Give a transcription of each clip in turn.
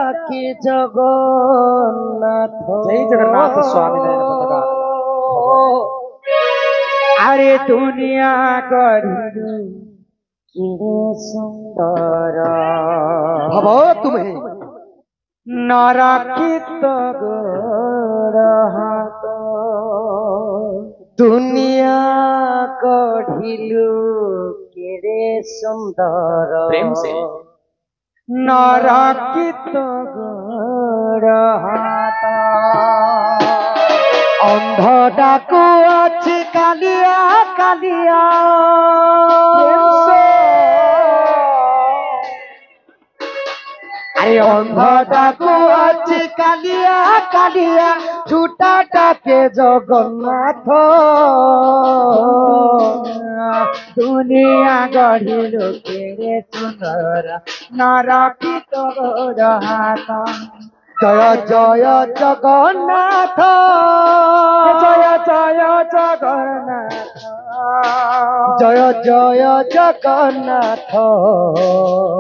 ডাকে জগন্নাথ। जय जगन्नाथ स्वामी नयन पताका। আরে দুনিয়া গড়িলু কিরে সুন্দর भव तुम्हें নরকিত গোড় হাত। দুনিয়া গড়িলু কিরে সুন্দর प्रेम से নরকিত গোড় হাত। অন্ধ ডাকু আছে কালিয়া কালিয়া আরে অন্ধ ডাকু আছে কালিয়া কালিয়া ছুটা ডাকে জগন্নাথ। দুনিয়া গড়িল কেড়ে সুন্দর নরকিত গোড় হাত। জয় জয় জগন্নাথ জয় জয় জগন্নাথ জয় জয় জগন্নাথ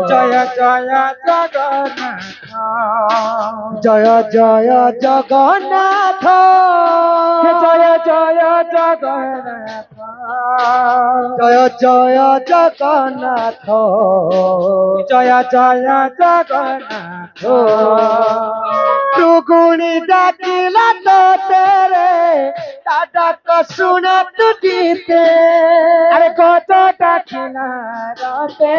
জয় জয় জগন্নাথ জয় জয় জগন্নাথ জয় জয় জগন্নাথ জয় জয় জগন্নাথ জয় জয় জগন্নাথ। টুকুনি ডাকিলা তো তেরে দাদা শুন তুটিতে। আরে কত ডাকিলা রাতে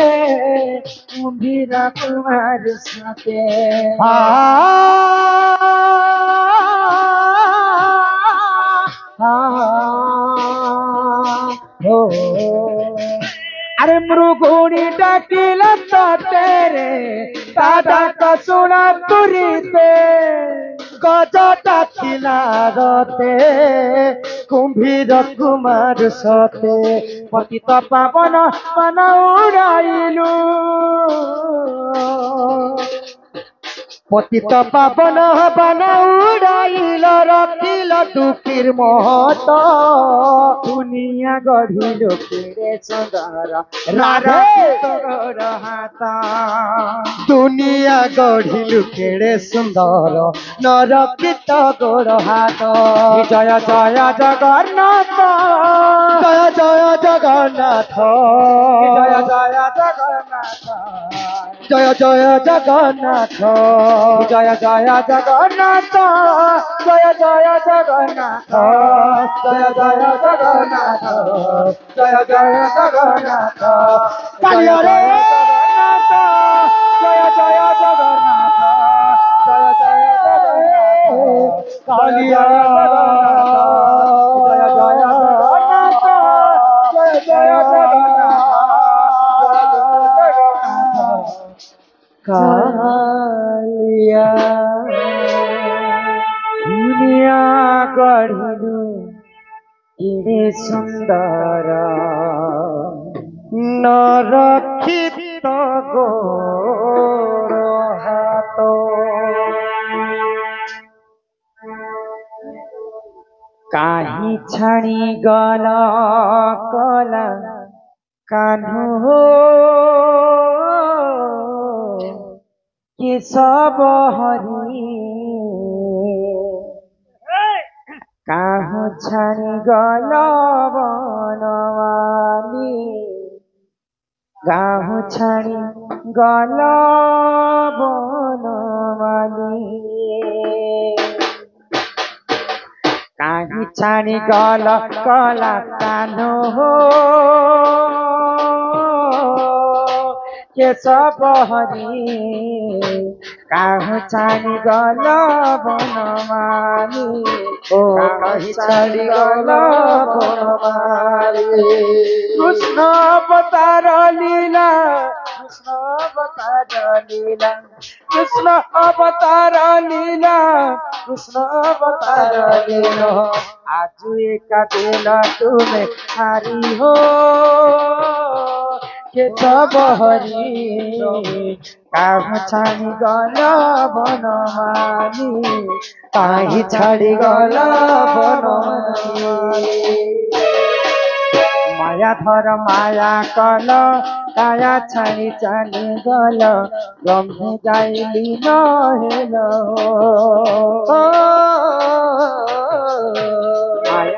কুম্ভীরা কুমার সাথে। আরে মৃগুণী ডাকিল তেরে দাদা শুনা তুরিতে। গজ ডাকিলা রতে কুম্ভীর কুমার সতে। পতিত পাবন পান উড়াইলু পতিত পাবন বান উড়াইল রখিল দুঃখীর মহত। দুনিয়া গড়িল কেড়ে সুন্দর নরকিত গোড় হাত। দুনিয়া গড়িল কেড়ে সুন্দর নরকিত গোড় হাত। জয় জয় জগন্নাথ জয় জয় জগন্নাথ জয় জয় জগন্নাথ জয় জয় জগন্নাথ জয় জয় জগন্নাথ জয় জয় জগন্নাথ জয় জয় জগন্নাথ জয় জয় জগন্নাথ। কালিয়া রে জয় জয় জগন্নাথ জয় জয় জগন্নাথ কালিয়া জয় জয় জগন্নাথ জয় জয় জগন্নাথ কালিয়া। দুনিয়া গড়িলু কেড়ে সুন্দর নরকিত গোড় হাত। কাহি ছাড়ি গল কলা কানু কেশব হরি। কাহু ছাড়ি গল বনমালী কাহু ছাড়ি গল বনমালী। কাহি ছাড়ি গল কলা কানু কেশব হরি। কাহু ছাড়ি গল বনমালী ও কাহি ছাড়ি গল বনমালী। কৃষ্ণ অবতার লীলা কৃষ্ণ অবতার লীলা কৃষ্ণ অবতার লীলা কৃষ্ণ অবতার লীলা। আজ একা দিল তুমি হারি হো কেশব হরি। কাহু ছাড়ি গল বনমালী কাহি ছাড়ি গল বনমালী। মায়া ধর মায়া কল কায়া ছাড়ি চালি গল ব্রহ্মে যাইলি ন হেল